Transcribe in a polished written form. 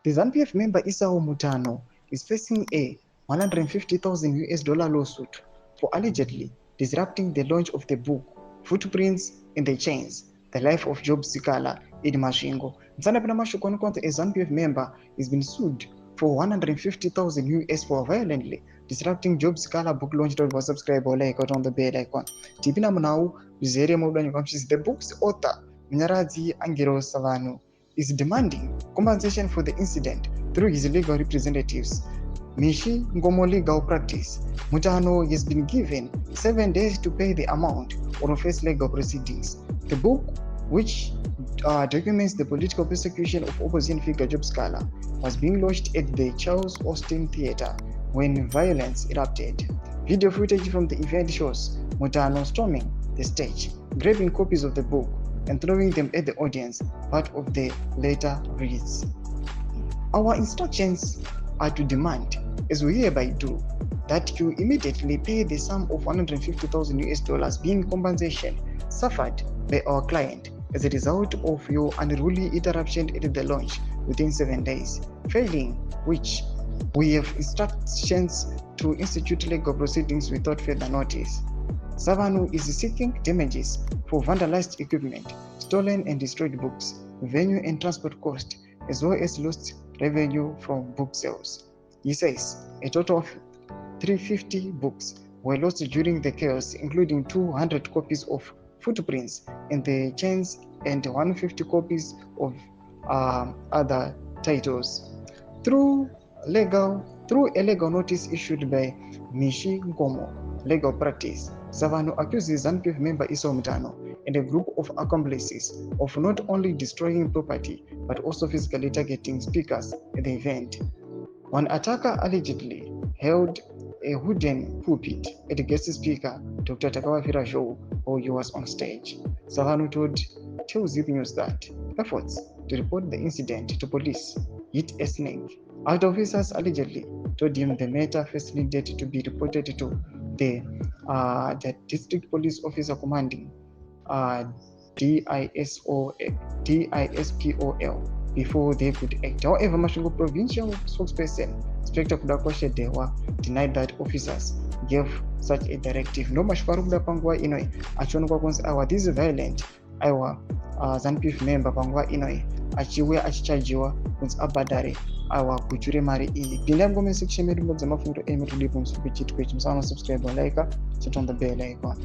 The ZANU-PF member Esau Mutano is facing a $150,000 lawsuit for allegedly disrupting the launch of the book Footprints in the Chains, The Life of Job Sikala in Mashingo. Msana pina mashukoni kwanta a ZANU-PF member is been sued for $150,000 for violently disrupting Job Sikala book launch. Don't subscribe or like on the bell icon. Tipina munau bizere maudanyo kamshis. The book's author Mnyaradzi Angelo Savanu is demanding compensation for the incident through his legal representatives. Mishi Ngomo Legal Practice. Mutano has been given 7 days to pay the amount or face legal proceedings. The book, which documents the political persecution of opposition figure Job Sikala, was being launched at the Charles Austin Theatre when violence erupted. Video footage from the event shows Mutano storming the stage, grabbing copies of the book and throwing them at the audience. Part of the letter reads, "Our instructions are to demand, as we hereby do, that you immediately pay the sum of $150,000 being compensation suffered by our client as a result of your unruly interruption at the launch within 7 days, failing which we have instructions to institute legal proceedings without further notice." Savanu is seeking damages for vandalized equipment, stolen and destroyed books, venue and transport cost, as well as lost revenue from book sales. He says a total of 350 books were lost during the chaos, including 200 copies of Footprints in the Chains and 150 copies of other titles. Through a legal notice issued by Mishi Ngomo Legal Practice, Savanu accuses ZANU-PF member Esau Mutano and a group of accomplices of not only destroying property but also physically targeting speakers at the event. One attacker allegedly held a wooden pulpit at the guest speaker Dr. Takawafira show while he was on stage. Savanu told TSHABANGU News that efforts to report the incident to police hit a snake. Out officers allegedly told him the matter first needed to be reported to the district police officer commanding DISPOL before they could act. However, Mashingo provincial spokesperson Inspector Kudakwashe Dewa denied that officers gave such a directive. No mashfaruda pangwa inoi achonwa konse awa this is violent awa ZANU-PF member pangwa inoi achiwe achichajiwa kunzi abadare awa kuchure mari iyi. Pinda mgome section medu mboza mafundo emetu lipo msupi chitu kwechi. Msana subscribe or like, sit on the bell icon.